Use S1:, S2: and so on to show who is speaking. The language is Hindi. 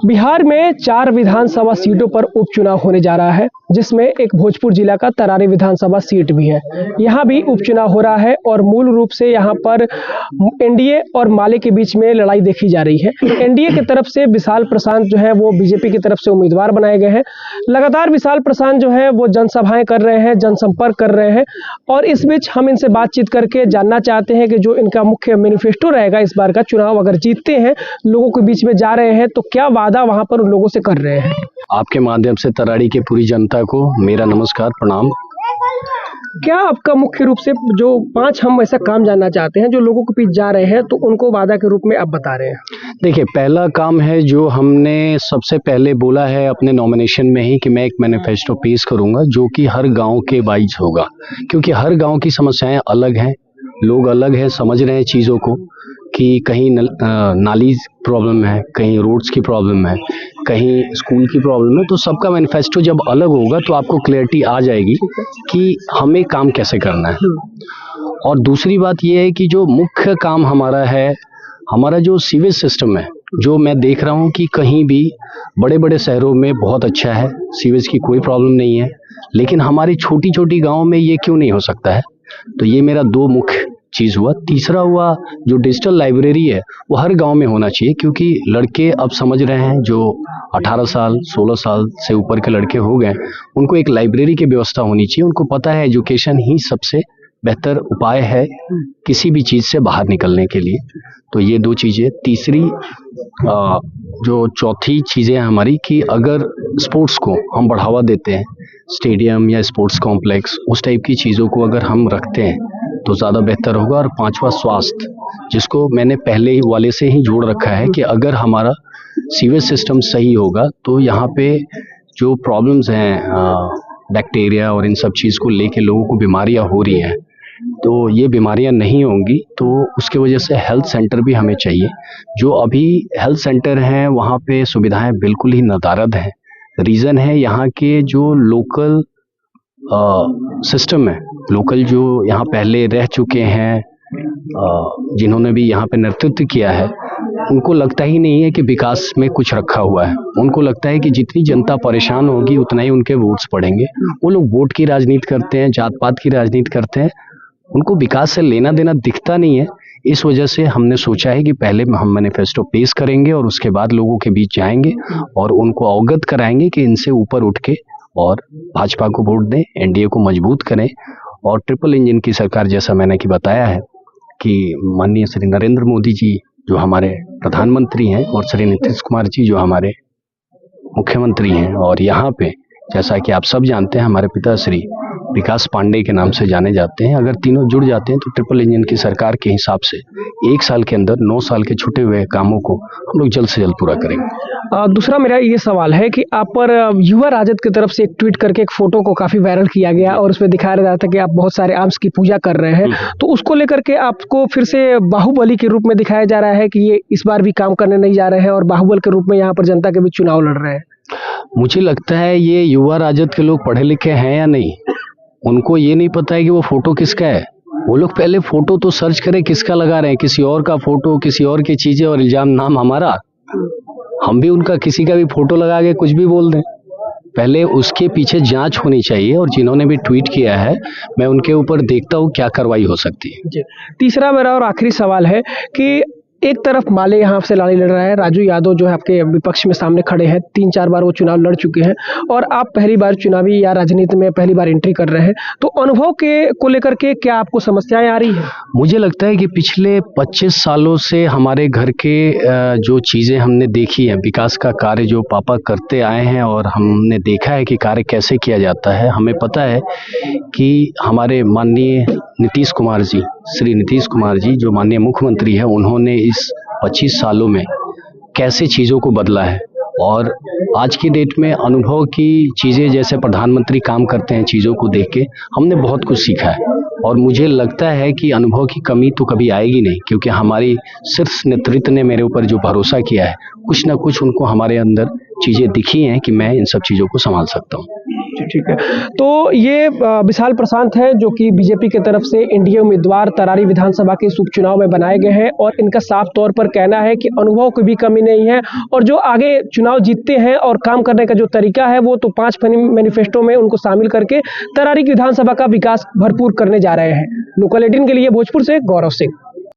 S1: बिहार में 4 विधानसभा सीटों पर उपचुनाव होने जा रहा है, जिसमें एक भोजपुर जिला का तरारी विधानसभा सीट भी है। यहाँ भी उपचुनाव हो रहा है और मूल रूप से यहाँ पर एनडीए और माले के बीच में लड़ाई देखी जा रही है। एनडीए की तरफ से विशाल प्रशांत जो है वो बीजेपी की तरफ से उम्मीदवार बनाए गए हैं। लगातार विशाल प्रशांत जो है वो जनसभाएं कर रहे हैं, जनसंपर्क कर रहे हैं और इस बीच हम इनसे बातचीत करके जानना चाहते हैं कि जो इनका मुख्य मैनिफेस्टो रहेगा इस बार का चुनाव, अगर जीतते हैं, लोगों के बीच में जा रहे हैं तो क्या वादा वहां पर उन लोगों से कर रहे हैं।
S2: आपके माध्यम से तराड़ी के पूरी जनता को मेरा नमस्कार, प्रणाम।
S1: क्या आपका मुख्य रूप से जो 5 हम ऐसा काम जानना चाहते हैं जो लोगों के बीच जा रहे हैं तो उनको वादा के रूप में आप बता रहे हैं।
S2: देखिए, पहला काम है जो हमने सबसे पहले बोला है अपने नॉमिनेशन में ही कि मैं एक मैनिफेस्टो पेश करूंगा जो कि हर गांव के वाइज होगा, क्योंकि हर गांव की समस्याएं अलग हैं, लोग अलग हैं, समझ रहे हैं चीज़ों को कि कहीं नाली प्रॉब्लम है, कहीं रोड्स की प्रॉब्लम है, कहीं स्कूल की प्रॉब्लम है। तो सबका मैनिफेस्टो जब अलग होगा तो आपको क्लैरिटी आ जाएगी कि हमें काम कैसे करना है। और दूसरी बात यह है कि जो मुख्य काम हमारा है, हमारा जो सीवेज सिस्टम है, जो मैं देख रहा हूँ कि कहीं भी बड़े बड़े शहरों में बहुत अच्छा है, सीवेज की कोई प्रॉब्लम नहीं है, लेकिन हमारी छोटी छोटी गाँव में ये क्यों नहीं हो सकता है। तो ये मेरा 2 मुख्य चीज़ हुआ। तीसरा हुआ जो डिजिटल लाइब्रेरी है वो हर गांव में होना चाहिए, क्योंकि लड़के अब समझ रहे हैं, जो 18 साल 16 साल से ऊपर के लड़के हो गए, उनको एक लाइब्रेरी की व्यवस्था होनी चाहिए। उनको पता है एजुकेशन ही सबसे बेहतर उपाय है किसी भी चीज़ से बाहर निकलने के लिए। तो ये 2 चीज़ें। तीसरी जो चौथी चीज़ें हैं हमारी कि अगर स्पोर्ट्स को हम बढ़ावा देते हैं, स्टेडियम या स्पोर्ट्स कॉम्प्लेक्स उस टाइप की चीज़ों को अगर हम रखते हैं तो ज़्यादा बेहतर होगा। और 5वां स्वास्थ्य, जिसको मैंने पहले ही वाले से ही जोड़ रखा है कि अगर हमारा सीवेज सिस्टम सही होगा तो यहाँ पे जो प्रॉब्लम्स हैं बैक्टीरिया और इन सब चीज़ को लेके लोगों को बीमारियाँ हो रही हैं, तो ये बीमारियां नहीं होंगी। तो उसके वजह से हेल्थ सेंटर भी हमें चाहिए। जो अभी हेल्थ सेंटर हैं वहाँ पे सुविधाएं बिल्कुल ही नदारद हैं। रीज़न है यहाँ के जो लोकल सिस्टम है, लोकल जो यहाँ पहले रह चुके हैं, जिन्होंने भी यहाँ पे नेतृत्व किया है, उनको लगता ही नहीं है कि विकास में कुछ रखा हुआ है। उनको लगता है कि जितनी जनता परेशान होगी उतना ही उनके वोट्स पड़ेंगे। वो लोग वोट की राजनीति करते हैं, जात पात की राजनीति करते हैं, उनको विकास से लेना देना दिखता नहीं है। इस वजह से हमने सोचा है कि पहले हम मैनिफेस्टो पेश करेंगे और उसके बाद लोगों के बीच जाएंगे और उनको अवगत कराएंगे कि इनसे ऊपर उठ के और भाजपा को वोट दें, एनडीए को मजबूत करें और ट्रिपल इंजन की सरकार, जैसा मैंने कि बताया है कि माननीय श्री नरेंद्र मोदी जी जो हमारे प्रधानमंत्री हैं और श्री नीतीश कुमार जी जो हमारे मुख्यमंत्री हैं, और यहाँ पे जैसा कि आप सब जानते हैं हमारे पिताश्री विकास पांडे के नाम से जाने जाते हैं। अगर तीनों जुड़ जाते हैं तो ट्रिपल इंजन की सरकार के हिसाब से 1 साल के अंदर 9 साल के छूटे हुए कामों को हम लोग जल्द से जल्द पूरा करेंगे।
S1: दूसरा मेरा ये सवाल है कि आप पर युवा राजद की तरफ से एक ट्वीट करके एक फोटो को काफी वायरल किया गया और उसमें दिखाया जा रहा था कि आप बहुत सारे आर्म्स की पूजा कर रहे हैं, तो उसको लेकर के आपको फिर से बाहुबली के रूप में दिखाया जा रहा है कि ये इस बार भी काम करने नहीं जा रहे हैं और बाहुबल के रूप में यहाँ पर जनता के बीच चुनाव लड़ रहे हैं।
S2: मुझे लगता है ये युवा राजद के लोग पढ़े लिखे हैं या नहीं, उनको ये नहीं पता है कि वो फोटो किसका है। वो लोग पहले फोटो तो सर्च करें किसका लगा रहे हैं, किसी और का फोटो, किसी और की चीजें, और इल्जाम नाम हमारा। हम भी उनका किसी का भी फोटो लगा के कुछ भी बोल दें, पहले उसके पीछे जांच होनी चाहिए। और जिन्होंने भी ट्वीट किया है मैं उनके ऊपर देखता हूँ क्या कार्रवाई हो सकती है।
S1: तीसरा मेरा और आखिरी सवाल है कि एक तरफ माले यहाँ से लड़ाई लड़ रहा है, राजू यादव जो है आपके विपक्ष में सामने खड़े हैं, 3-4 बार वो चुनाव लड़ चुके हैं और आप पहली बार चुनावी या राजनीति में पहली बार एंट्री कर रहे हैं, तो अनुभव के को लेकर के क्या आपको समस्याएं आ रही है।
S2: मुझे लगता है कि पिछले 25 सालों से हमारे घर के जो चीज़ें हमने देखी हैं, विकास का कार्य जो पापा करते आए हैं और हमने देखा है कि कार्य कैसे किया जाता है। हमें पता है कि हमारे माननीय नीतीश कुमार जी, श्री नीतीश कुमार जी जो माननीय मुख्यमंत्री हैं, उन्होंने इस 25 सालों में कैसे चीज़ों को बदला है। और आज की डेट में अनुभव की चीज़ें, जैसे प्रधानमंत्री काम करते हैं, चीज़ों को देख के हमने बहुत कुछ सीखा है। और मुझे लगता है कि अनुभव की कमी तो कभी आएगी नहीं, क्योंकि हमारी शीर्ष नेतृत्व ने मेरे ऊपर जो भरोसा किया है, कुछ ना कुछ उनको हमारे अंदर चीज़ें दिखी हैं कि मैं इन सब चीज़ों को संभाल सकता हूँ।
S1: ठीक है। तो ये विशाल प्रशांत है जो कि बीजेपी की तरफ से एनडीए उम्मीदवार तरारी विधानसभा के इस उपचुनाव में बनाए गए हैं और इनका साफ तौर पर कहना है कि अनुभव की भी कमी नहीं है और जो आगे चुनाव जीतते हैं और काम करने का जो तरीका है वो तो 5 मैनिफेस्टो में उनको शामिल करके तरारी विधानसभा का विकास भरपूर करने जा रहे हैं। लोकल 18 के लिए भोजपुर से गौरव सिंह।